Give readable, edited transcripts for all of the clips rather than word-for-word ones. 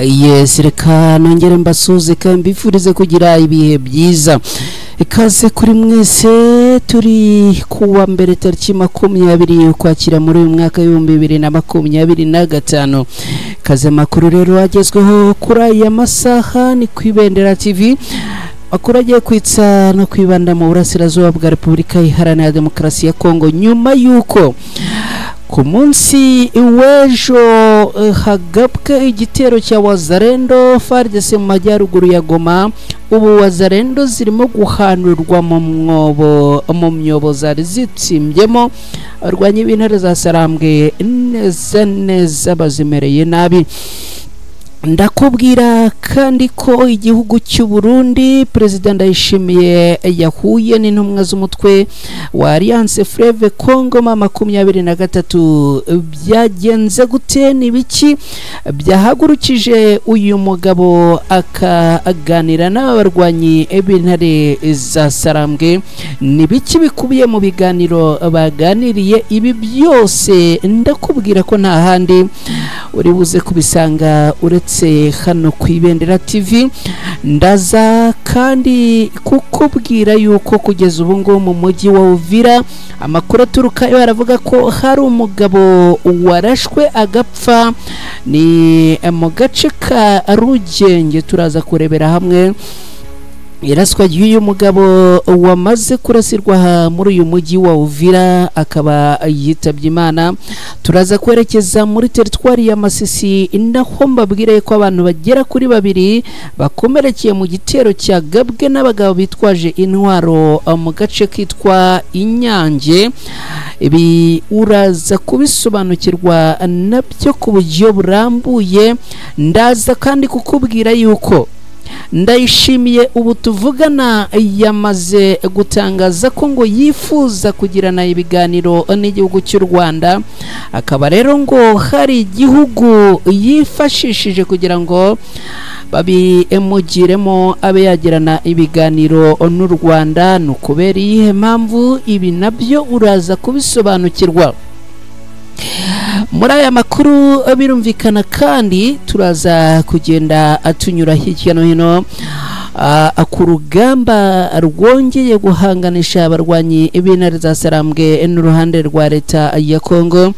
Yes, reka nongere mbasuze kandi mbifurize kugira ibihe byiza. Ikaze kuri mwese, turi kuwa mbere tariki 20 ukwakira muri uyu mwaka w'2025. Kaze makuru rero agezweho kuri aya masaha ni kwibendera TV. Makuru agiye kwitsa no kwibanda mu burasirazuba bwa Repubulika Iharanira Demokarasi ya Kongo nyuma yuko ku munsi w'ejo hagabwe igitero cya Wazalendo FARDC mu majyaruguru ya Goma. Ubu Wazalendo zirimo guhanurwa mu myobo zari zitsimbyemo. Abarwanyi b'intare za Sarambwe neza bazimereye nabi. Ndakubwira kandi ko igihugu cy'u Burundi President Ndayishimiye yahuye n'intumwa z'umutwe wa Alliance Fleuve Congo 23. Byagenze gute nibiki byahagurukije uyu mugabo akaganira n'abarwanyi b'intare za Sarambwe? Nibiki bikubiye mu biganiro baganiriye? Ibi byose ndakubwira ko nta handi uri buze kubisanga uretse hano kwibendera TV. Ndaza kandi kukubwira yuko kugeza ubu ngo mu mujyi wa Uvira amakuru aturuka yo aravuga ko hari umugabo warashwe agapfa, ni mu gace ka Rugenge. Turaza kurebera hamwe iraswa y'uyu mugabo wamaze kurasirwa muri uyu mujyi wa Uvira akaba yitabye Imana. Turaza kwerekeza muri teritwari ya Masisi naho mbabwire ko abantu bagera kuri 2 bakomerekeye mu gitero cya gabwe n'abagabo bitwaje intwaro mu gace kitwa Inyange. Ibi uraza kubisobanukirwa nabyo ku buryo burambuye. Ndaza kandi kukubwira yuko Ndayishimiye ubu tuvugana yamaze gutangaza ko ngo yifuza kugirana ibiganiro n'igihugu cy'u Rwanda. Akaba rero ngo hari igihugu yifashishije kugira ngo babimugiremo abe yagirana ibiganiro n'u Rwanda. Nukubera iyihe mpamvu? Ibi nabyo uraza kubisobanukirwa muri aya makuru. Birumvikana kandi turaza kugenda atunyura hirya no hino ku rugamba rwongeye guhanganisha abarwanyi b'intare za Sarambwe n'uruhande rwa leta ya Kongo,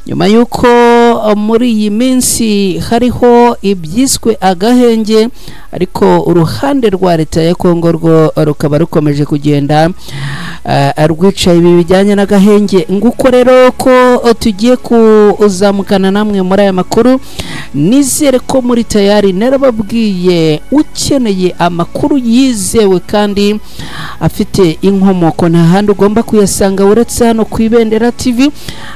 nyuma yuko muri iyi minsi hariho ibyiswe agahenge, ariko uruhande rwa leta ya Kongo rwo rukaba rukomeje kugenda rwicaye ibi bijyanye n'agahenge. Nguko rero ko tugiye kuzamukana namwe muri aya makuru. Nizere ko muri tayari narababwiye ukeneye amakuru yizewe kandi afite inkomoko nta handi ugomba kuyasanga uretse hano kwibendera TV.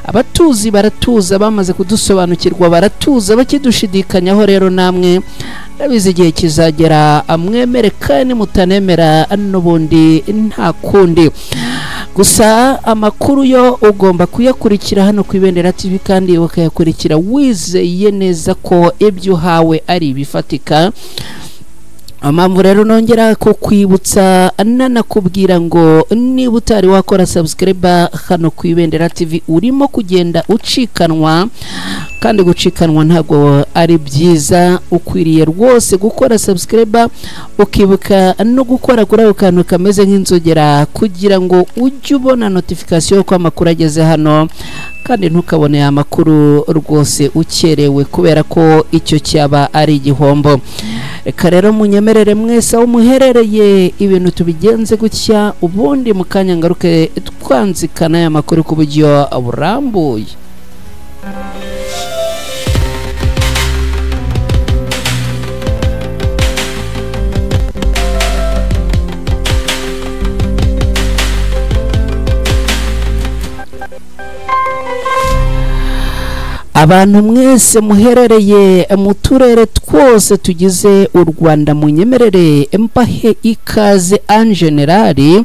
Abatuzi baratuza, bamaze kudusobanukirwa baratuza, bakidushidikanyaho rero namwe nabize igihe kizagera amwemere kandi mutanemera n'ubundi nta kundi. Gusa amakuru yo ugomba kuyakurikira hano kwibendera TV kandi ukayakurikira wizeye neza ko ibyo hawe ari bifatika. Amamvu rero nongera ko kwibutsa nanakubwira ngo niba utari wakora subscribe hano kwibendera TV urimo kugenda ucikanwa, kandi gucikanwa ntago ari byiza. Ukwiriye rwose gukora subscribe, ukibuka no gukora kuri ako kantu kameze nk'inzogera kugira ngo ujye ubona notification ko amakuru ageze hano, kandi ntukabone amakuru rwose ukerewe kubera ko icyo cyaba ari igihombo. Reka rero munyemerere mwese aho muherereye ibintu tubigenze gutya, ubundi mukanya ngaruke twanzikana aya makuru ku buryo burambuye. Abantu mwese muherereye mu turere twose tugize u Rwanda munyemerere empahe ikaze en general,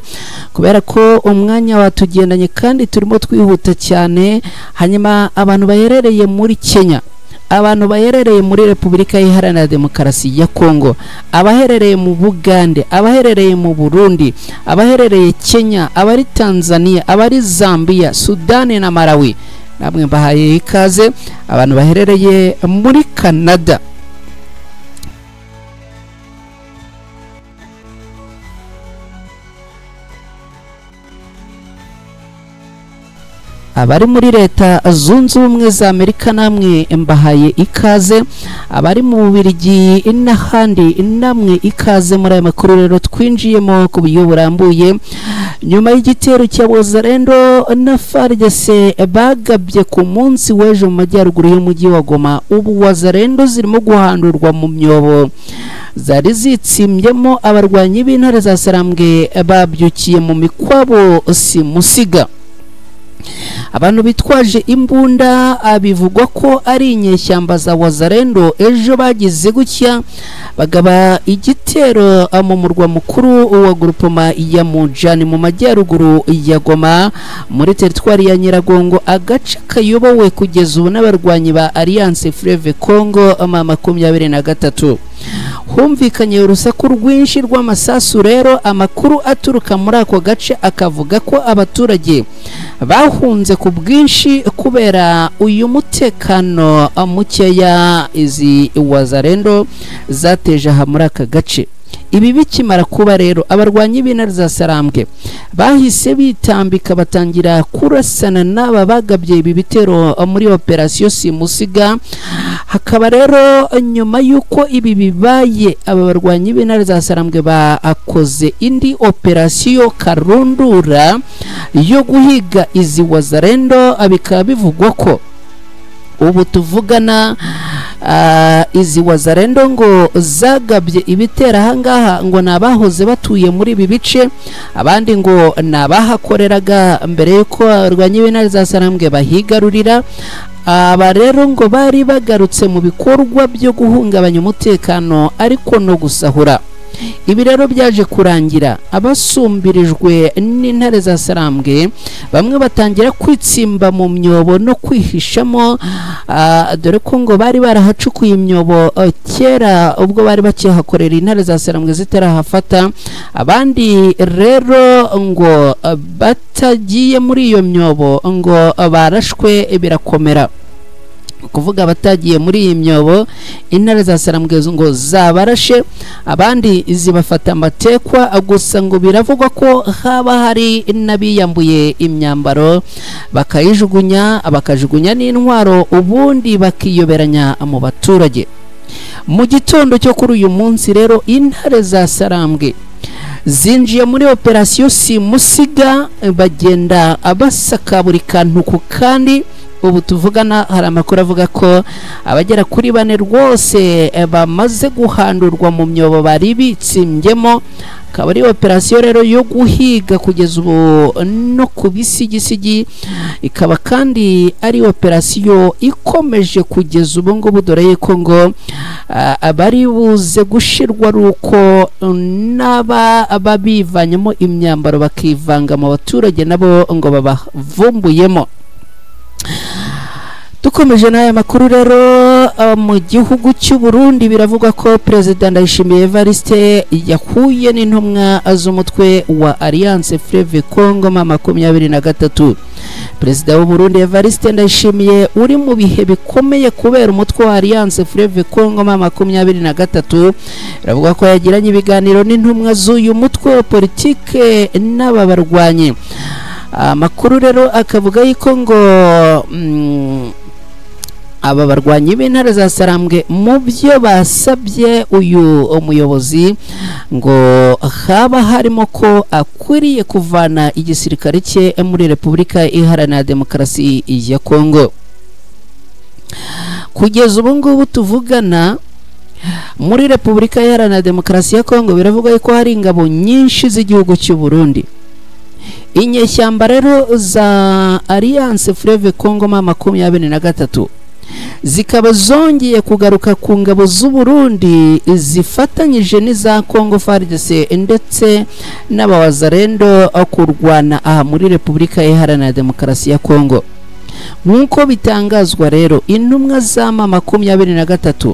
kubera ko umwanya watugendanye kandi turimo twihuta cyane. Hanyuma abantu baherereye muri Kenya, abantu baherereye muri Repubulika Iharanira Demokarasi ya Kongo, abaherereye mu Bugande, abaherereye mu Burundi, abaherereye Kenya, abari Tanzania, abari Zambia, Sudani na Malawi, namwe mbahaye ikaze. Abantu baherereye muri Canada, abari muri leta zunze ubumwe za Amerika namwe mbahaye ikaze, abari mu Bubiligi n'ahandi namwe ikaze muri aya makuru rero twinjiyemo ku buryo burambuye. Nyuma y'igitero cya Wazalendo na FARDC bagabye ku munsi w'ejo mu majyaruguru y'umujyi wa Goma, ubu Wazalendo zirimo guhandurwa mu myobo zari zitsimyemo abarwanyi b'intare za Sarambwe babyukiye mu mikwabo simusiga. Abantu bitwaje imbunda bivugwa ko ari inyeshyamba za Wazalendo ejo bagize gutya bagaba igitero mu murwa mukuru wa Groupement ya Mujani mu majyaruguru ya Goma muri teritwari ya Nyiragongo, agace kayobowe kugeza ubu n'abarwanyi ba Alliance Fleuve Congo 23. Humvikanye urusaku rwinshi rw'amasasu rero. Amakuru aturuka muri ako gace akavuga ko abaturage bahunze ku bwinshi kubera uyu mutekano mukeya izi Wazalendo zateje aha muri aka gace. Ibi bikimara kuba rero abarwanyi b'intare za Sarambwe bahise bitambika batangira kurasana n'aba bagabye ibi bitero muri operation simusiga. Hakaba rero nyuma yuko ibi bibaye aba barwanyi b'intare za Sarambwe bakoze indi operation karundura yo guhiga izi Wazalendo. Bikaba bivugwa ko ubu tuvugana izi Wazalendo ngo zagabye ibitera ahangaha ngo nabahoze batuye muri ibi bice, abandi ngo nabahakoreraga mbere yuko abarwanyi b'intare za Sarambwe bahigarurira. Aba rero ngo bari bagarutse mu bikorwa byo guhungabanya umutekano ariko no gusahura. Ibi rero byaje kurangira abasumbirijwe n'intare za Sarambwe bamwe batangira kwitsimba mu myobo no kwihishamo, dore ko ngo bari barahacukuye imyobo kera ubwo bari bakihakorera intare za Sarambwe zitarahafata. Abandi rero ngo batagiye muri iyo myobo ngo barashwe birakomera. Kuvuga batagiye muri iyi myobo intare za Sarambwe ngo zabarashe, abandi zibafata amatekwa. Gusa ngo biravugwa ko haba hari n'abiyambuye imyambaro bakajugunya n'intwaro ubundi bakiyoberanya mu baturage. Mu gitondo cyo kuri uyu munsi rero intare za Sarambwe zinjiye muri operation simusiga bagenda abasaka buri kantu ku kandi. Ubu tuvugana hari amakuru avuga ko abagera kuri 4 rwose bamaze guhandurwa mu myobo bari bitsimbyemo. Akaba ari operation rero yo guhiga kugeza ubu no ku bisigisigi. Ikaba kandi ari operation ikomeje kugeza ubu ngubu, dore yuko ngo abari buze gushirwa ruko n'ababivanyemo imyambaro bakivanga mu baturage nabo ngo babavumbuyemo. Dukomeje n'aya makuru rero mu gihugu cy'u Burundi biravugwa ko President Ndayishimiye Evariste yahuye n'intumwa z'umutwe wa Alliance Fleuve Congo 23. Perezida w'u Burundi Evariste Ndayishimiye uri mu bihe bikomeye kubera umutwe wa Alliance Fleuve Congo 23, biravugwa ko yagiranye ibiganiro n'intumwa z'uyu mutwe wa politike n'aba barwanyi. Amakuru rero akavuga yuko ngo aba barwanyi b'intare za Sarambwe mu byo basabye uyu umuyobozi ngo haba harimo ko akwiriye kuvana igisirikare cye muri Repubulika Iharanira Demokarasi ya Kongo. Kugeza ubu ngubu tuvugana muri Repubulika Iharanira Demokarasi ya Kongo biravuga ko hari ingabo nyinshi z'igihugu cy'u Burundi. Inyeshyamba rero za Alliance Fleuve Congo 23 zikaba zongeye kugaruka ku ngabo z'u Burundi zifatanyije n'iza Congo FARDC ndetse n'abawazalendo kurwana aha muri Repubulika Iharanira Demokarasi ya Kongo. Nk'uko bitangazwa rero intumwa za 23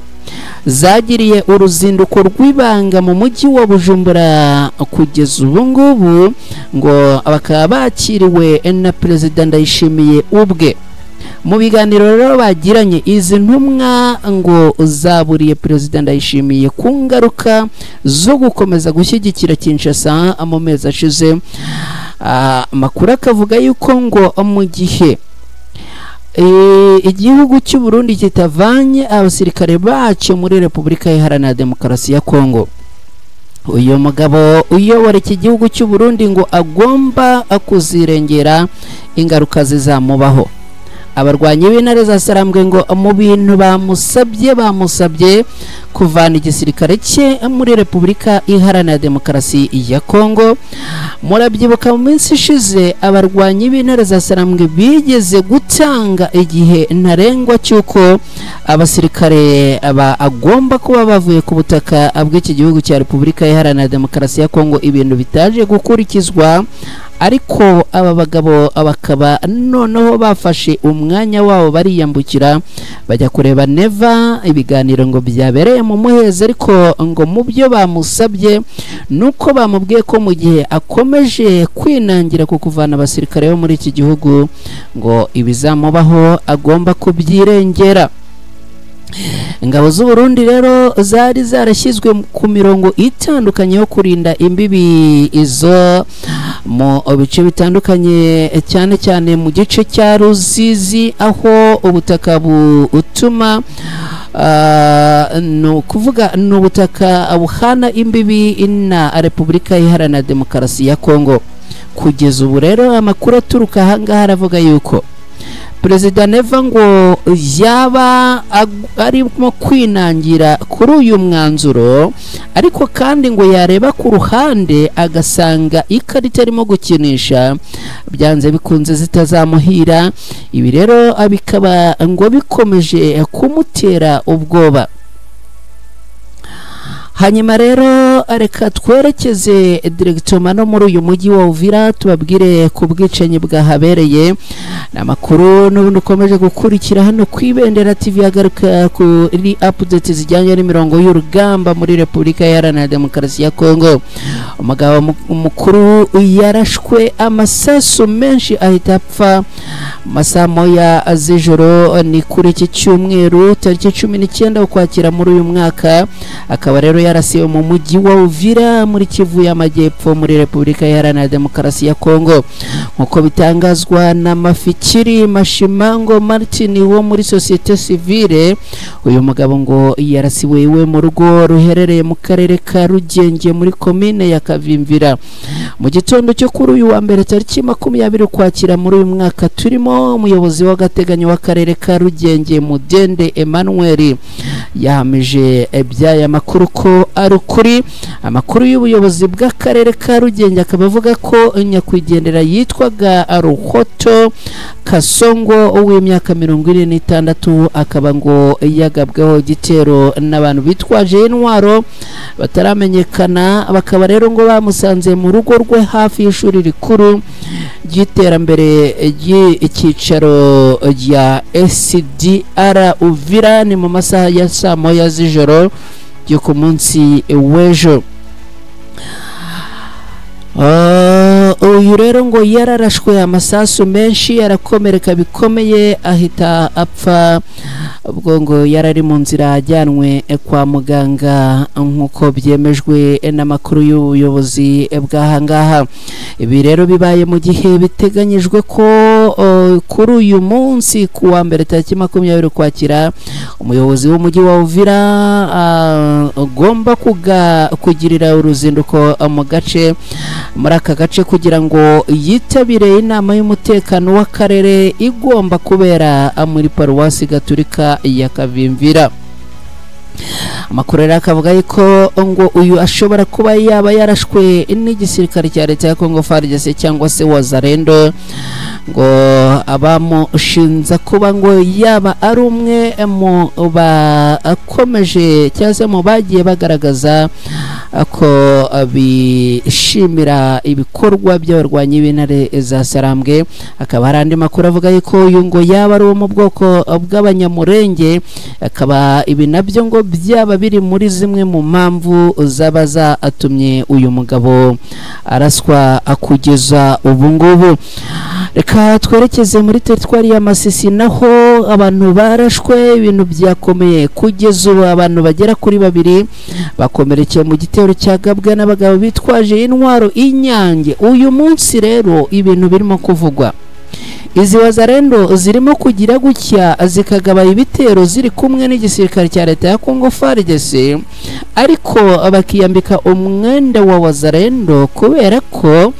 zagiriye uruzinduko rw'ibanga mu mujyi wa Bujumbura kugeza ubu ngubu ngo bakaba bakiriwe na President Ndayishimiye ubwe. Mu biganiro rero bagiranye izi ntumwa ngo zaburiye President Ndayishimiye ku ngaruka zo gukomeza gushyigikira Kinshasa mu mezi ashize. Amakuru akavuga yuko ngo mu gihe igihugu cy'u Burundi kitavanye abasirikare bacu muri Repubulika Iharanira Demokarasi ya Kongo. Uyu mugabo uyobora iki gihugu cy'u Burundi ngo agomba kuzirengera ingaruka zizamubaho. Abarwanyi b'intare za Sarambwe ngo mu bintu bamusabye kuvana igisirikare cye muri Repubulika Iharanira Demokarasi ya Kongo. Murabyibuka mu minsi ishize abarwanyi b'intare za Sarambwe bigeze gutanga igihe ntarengwa cy'uko abasirikare agomba kuba bavuye ku butaka bw'iki gihugu cya Repubulika Iharanira Demokarasi ya Kongo, ibintu bitaje gukurikizwa. Ariko aba bagabo bakaba noneho bafashe umwanya wabo bariyambukira bajya kureba Neva. Ibiganiro ngo byabereye mu muheza, ariko ngo mu byo bamusabye nuko bamubwiye ko mu gihe akomeje kwinangira ku kuvana abasirikare bo muri iki gihugu ngo ibizamubaho agomba kubyirengera. Ingabo z'u Burundi rero zari zarashyizwe ku mirongo itandukanye yo kurinda imbibi izo mu bice bitandukanye, cyane cyane mu gice cya Ruzizi aho ubutaka butuma no kuvuga n'ubutaka buhana imbibi na Repubulika Iharanira Demokarasi ya Kongo. Kugeza ubu rero amakuru aturuka ahangaha aravuga yuko Perezida Neva ngo yaba arimo kwinangira kuri uyu mwanzuro, ariko kandi ngo yareba ku ruhande agasanga ikarita arimo gukinisha byanze bikunze zitazamuhira. Ibi rero bikaba ngo bikomeje kumutera ubwoba. Hanyuma rero reka twerekeze directement no muri uyu mujyi wa Uvira tubabwire ku bwicanyi bwahabereye. Namakuru n'ubundi ukomeje gukurikira hano kwibendera TV yagaruka kuri update zijyanye n'imirongo y'urugamba muri Repubulika Iharanira Demokarasi ya Kongo. Umugabo mukuru yarashwe amasasu menshi ahita apfa masaa moya z'ijoro ni kuri iki cyumweru tariki 19 ukwakira muri uyu mwaka. Akaba rero yarasiwe mu mujyi wa Uvira muri Kivu y'Amajyepfo muri Repubulika Iharanira Demokarasi ya Kongo, nkuko bitangazwa na Mafikiri Mashimango Martin wo muri Societe Civile. Uyu mugabo ngo yarasiwe iwe mu rugo ruherereye mu karere ka Rugenge muri komine ya Kavimvira mu gitondo cyo kuri uyu wa mbere tariki 20 ukwakira muri uyu mwaka turimo. Umuyobozi w'agateganyo w'akarere ka Rugenge Mudende Emmanuel yahamije byaya makuru ko ari ukuri. Amakuru y'ubuyobozi bw'akarere ka Rugenge akaba avuga ko nyakwigendera yitwaga Ruhoto Kasongo w'imyaka 46 akaba ngo yagabweho igitero n'abantu bitwaje intwaro bataramenyekana. Bakaba rero ngo bamusanze mu rugo rwe hafi y'ishuri rikuru ry'iterambere ry'icyicaro rya SDR Uvira ni mu masaha ya saa moya z'ijoro yo ku munsi w'ejo. Uyu rero ngo yararashwe amasasu menshi arakomereka bikomeye ahita apfa. Ubwo ngo yarari mu nzira ajyanwe kwa muganga nkuko byemejwe n'amakuru y'ubuyobozi bw'ahangaha. Ibi rero bibaye mu gihe biteganyijwe ko kuri uyu munsi ku wa mbere tariki 20 ukwakira umuyobozi w'umujyi wa Uvira agomba kugirira uruzinduko mu gace muri aka gace kugira ngo yitabire inama y'umutekano w'akarere igomba kubera muri Paruwasi Gatolika ya Kavimvira. Amakuru rero akavuga yuko ngo uyu ashobora kuba yaba yarashwe n'igisirikare cya leta ya Kongo FARDC cyangwa se Wazalendo, ngo abamushinza kuba ngo yaba ari umwe mu bakomeje cyangwa se mu bagiye bagaragaza ko bishimira ibikorwa by'abarwanyi b'intare za Sarambwe. Akaba hari andi makuru avuga yuko uyu ngo yaba ari mu bwoko bw'abanyamurenge, akaba ibi nabyo ngo byaba biri muri zimwe mu mpamvu zaba zatumye uyu mugabo araswa kugeza ubu ngubu. Reka twerekeze muri teritwari ya Masisi naho abantu barashwe ibintu byakomeye. Kugeza ubu abantu bagera kuri 2 bakomerekeye mu gitero cyagabwa n'abagabo bitwaje intwaro Inyange. Uyu munsi rero ibintu birimo kuvugwa izi wazarendo zirimo kugira gutya zikagaba ibitero ziri kumwe n'igisirikare cya leta ya Kongo FARDC, ariko bakiyambika umwenda wa wazarendo kubera ko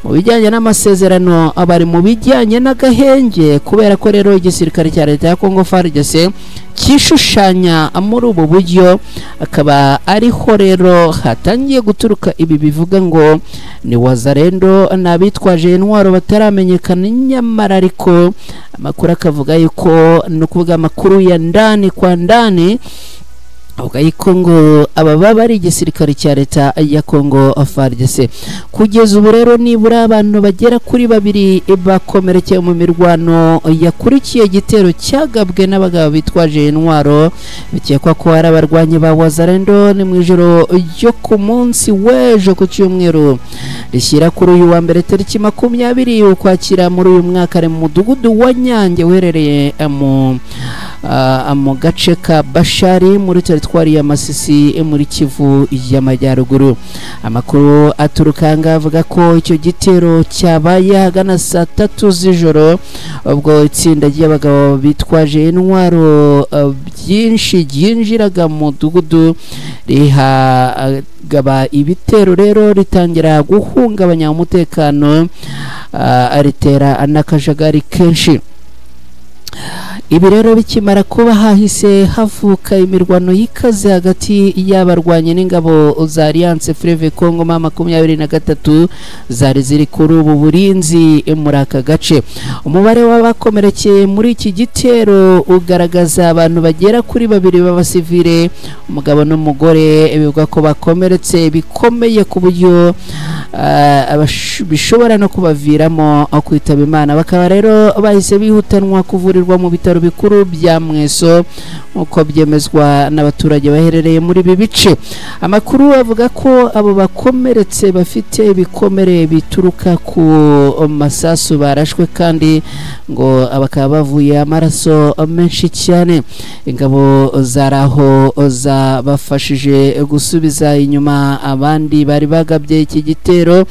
mu bijyanye n'amasezerano bari mu bijyanye n'agahenge, kubera ko rero igisirikare cya leta ya Kongo FARDC kishushanya muri ubu buryo, akaba ariho rero hatangiye guturuka ibi bivuga ngo ni wazarendo n'abitwaje intwaro bataramenyekana, nyamara ariko amakuru akavuga yuko no kuvuga amakuru ya ndani kwa ndani avuga yuko ngo aba baba ari igisirikare cya leta ya Kongo FARDC. Kugeza ubu rero nibura abantu bagera kuri 2 bakomerekeye mu mirwano yakurikiye igitero cyagabwe n'abagabo bitwaje intwaro, bikekwa ko ari abarwanyi ba wazarendo ni mu ijoro ryo ku munsi w'ejo ku cyumweru rishyira kuri uyu wa mbere tariki 20 ukwakira muri uyu mwaka ari mu mudugudu wa Nyange uherereye mu gace ka Bashari muri teritwari ya Masisi muri Kivu y'Amajyaruguru. Amakuru aturukanga avuga ko icyo gitero cyabaye hagana saa 3 z'ijoro, ubwo itsinda ry'abagabo bitwaje intwaro byinshi ryinjiraga mu mudugudu rihagaba ibitero rero ritangira guhungabanya umutekano, aritera n'akajagari kenshi. Ibi rero bikimara kuba hahise havuka imirwano y'ikaze hagati y'abarwanye n'ingabo za Alliance Fleuve Congo ma 23 zari ziri kuri ubu burinzi muri aka gace. Umubare w'abakomerekeye muri iki gitero ugaragaza abantu bagera kuri 2 b'abasivile, umugabo n'umugore, bivuga ko bakomeretse bikomeye ku buryo bishobora no kubaviramo kwitaba Imana. Bakaba rero bahise bihutanwa kuvurirwa mu bitaro bikuru bya Mweso uko byemezwa n'abaturage baherereye muri ibi bice. Amakuru avuga ko abo bakomeretse bafite ibikomere bituruka ku masasu barashwe, kandi ngo bakaba bavuye amaraso menshi cyane. Ingabo zaraho zabafashije gusubiza inyuma abandi bari bagabye iki gitero,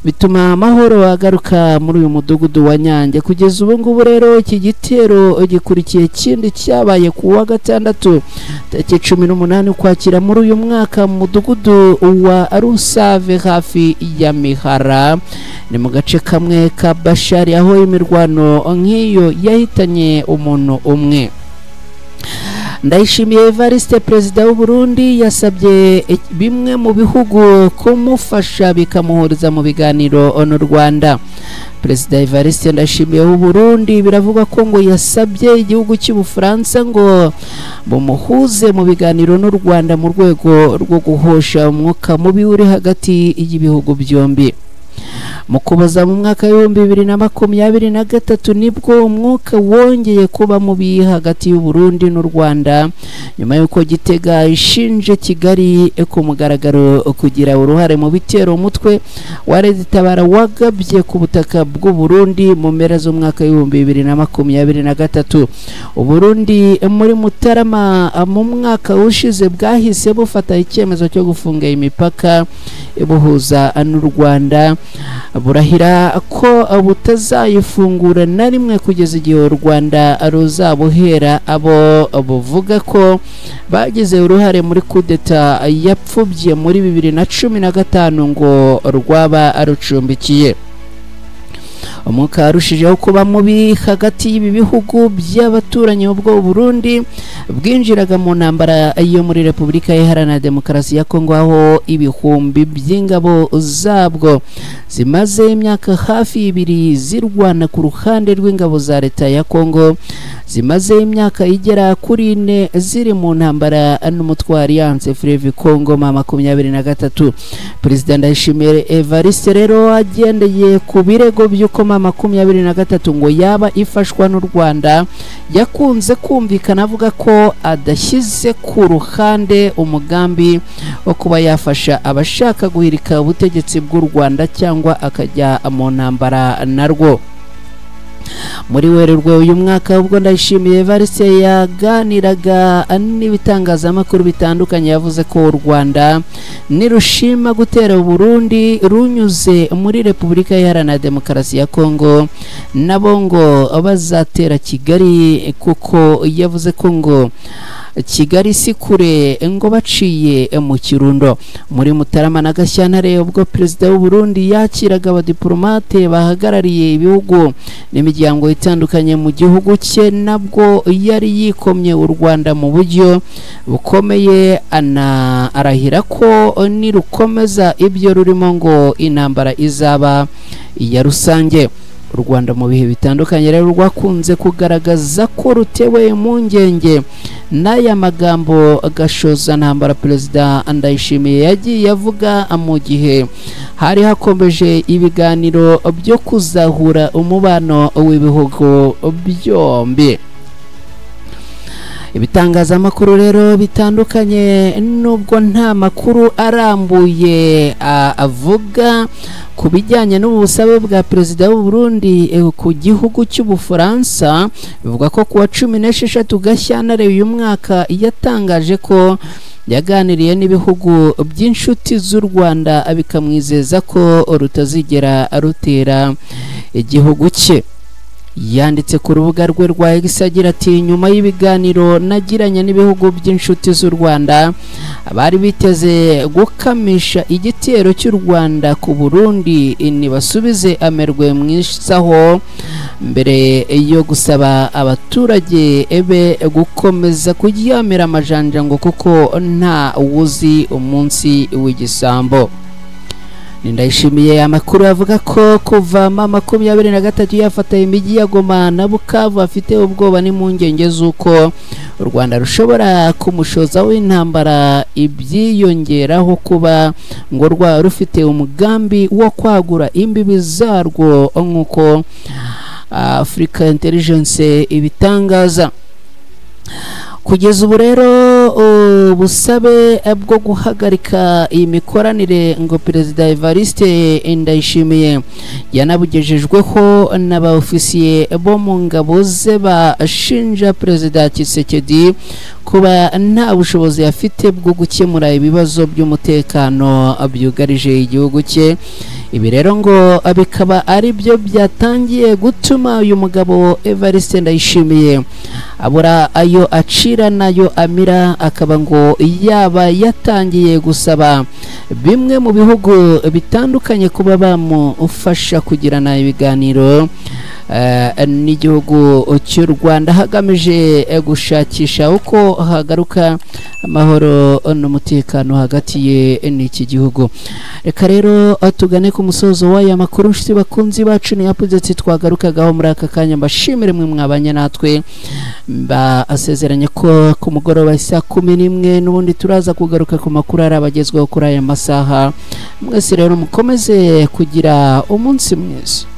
bituma amahoro agaruka muri uyu mudugudu wa Nyange. Kugeza ubu ngubu rero iki gitero gikurikiye kindi cyabaye ku wa gatandatu tariki 18 ukwakira muri uyu mwaka mu mudugudu wa Rusave hafi ya Mihara, ni mu gace kamwe ka Bashari, aho imirwano nk'iyo yahitanye umuntu umwe. Ndayishimiye Evariste perezida w'u Burundi yasabye bimwe mu bihugu kumufasha bikamuhuriza mu biganiro n'u Rwanda. Perezida Evariste Ndayishimiye w'u Burundi biravugwa ko ngo yasabye igihugu cy'Ubufaransa ngo bumuhuze mu biganiro n'u Rwanda mu rwego rwo guhosha umwuka mubi uri hagati y'ibihugu byombi. Mu kuboza mu mwaka wa 2023 nibwo umwuka wongeye kuba mubi hagati y'u Burundi n'u Rwanda, nyuma y'uko Gitega ishinje Kigali ku mugaragaro kugira uruhare mu bitero umutwe wa Tabara wagabye ku butaka bw'u Burundi mu mpera z'umwaka wa 2023. U Burundi muri Mutarama mu mwaka ushize bwahise bufata icyemezo cyo gufunga imipaka ibuhuza n'u Rwanda, burahira ko butazayifungura na rimwe kugeza igihe u Rwanda ruzabuhera abo buvuga ko bagize uruhare muri kudeta yapfubye muri 2015 ngo rwaba arucumbikiye. Umwuka arushijeho kuba mubi hagati y'ibi bihugu by'abaturanyi ubwo Burundi bwinjiraga mu ntambara yo muri Repubulika Iharanira Demokarasi ya Kongo, aho ibihumbi by'ingabo zabwo zimaze imyaka hafi 2 zirwana ku ruhande rw'ingabo za leta ya Kongo, zimaze imyaka igera kuri 4 ziri mu ntambara n'umutwe wa Alliance Fleuve Congo ma 23. Perezida Ndayishimiye Evariste rero agendeye ku birego by'uko ma 23 ngo yaba ifashwa n'u Rwanda, yakunze kumvikana avuga ko adashyize ku ruhande umugambi wo kuba yafasha abashaka guhirika ubutegetsi bw'u Rwanda cyangwa akajya mu ntambara narwo. muri Werurwe uyu mwaka ubwo Ndayishimiye Evariste yaganiraga n'ibitangazamakuru bitandukanye yavuze ko u Rwanda nirushima gutera Burundi runyuze muri Repubulika Iharanira Demokarasi ya Kongo nabo ngo bazatera Kigali, kuko yavuze ko ngo Kigali si kure ngo baciye mu Kirundo. Muri Mutarama na Gashyantare ubwo Perezida w'u Burundi yakiraga abadiplomate bahagarariye ibihugu n'imiryango itandukanye mu gihugu cye, nabwo yari yikomye u Rwanda mu buryo bukomeye, arahira ko nirukomeza ibyo rurimo ngo intambara izaba iya rusange. U Rwanda mu bihe bitandukanye rero rwakunze kugaragaza ko rutewe impungenge n'aya magambo gashoza ntambara Perezida Ndayishimiye yagiye avuga mu gihe hari hakomeje ibiganiro byo kuzahura umubano w'ibihugu byombi. Ibitangazamakuru rero bitandukanye nubwo nta makuru arambuye avuga ku bijyanye n'ubusabe bwa Perezida w'u Burundi ku gihugu cy'Ubufaransa, bivuga ko kuwa 16 Gashyantare uyu mwaka yatangaje ko yaganiriye n'ibihugu by'inshuti z'u Rwanda bikamwizeza ko rutazigera rutera igihugu cye. Yanditse ku rubuga rwe rwa X agira ati nyuma y'ibiganiro nagiranye n'ibihugu by'inshuti z'u Rwanda abari biteze gukamisha igitero cy'u Rwanda ku Burundi nibasubize amerwe mwisaho mbere yo gusaba abaturage ebe gukomeza kuryamira amajanja ngo kuko nta wuzi umunsi w'igisambo. Ndayishimiye amakuru avuga ko kuva 2023 yafata imijyi ya Goma na Bukavu afite ubwoba n'impungenge z'uko u Rwanda rushobora kumushoza w'intambara, ibyiyongeraho kuba ngo rufite umugambi wo kwagura imbibi zarwo nk'uko Africa Intelligence ibitangaza. Kugeza ubu rero ubusabe bwo guhagarika iyi mikoranire ngo Perezida Evariste Ndayishimiye yanabugejejweho n'abaofisiye bo mu ngabo ze bashinja Perezida Tshisekedi kuba nta bushobozi afite bwo gukemura ibibazo by'umutekano byugarije igihugu cye. Ibi rero ngo bikaba ari byo byatangiye gutuma uyu mugabo Evariste Ndayishimiye abura ayo acira nayo amira, akaba ngo yaba yatangiye gusaba bimwe mu bihugu bitandukanye kuba bamufasha kugirana ibiganiro n'igihugu cy'u Rwanda hagamije gushakisha uko hagaruka amahoro n'umutekano hagati ye n'iki gihugu. Reka rero tugane ku musozo w'aya makuru nshuti bakunzi bacu, ni update twagarukagaho muri aka kanya. Mbashimire mwe mwabanye natwe, asezeranye ko ku mugoroba saa 11 n'ubundi turaza kugaruka ku makuru arabagezweho kuri aya masaha. Mwese rero mukomeze kugira umunsi mwiza.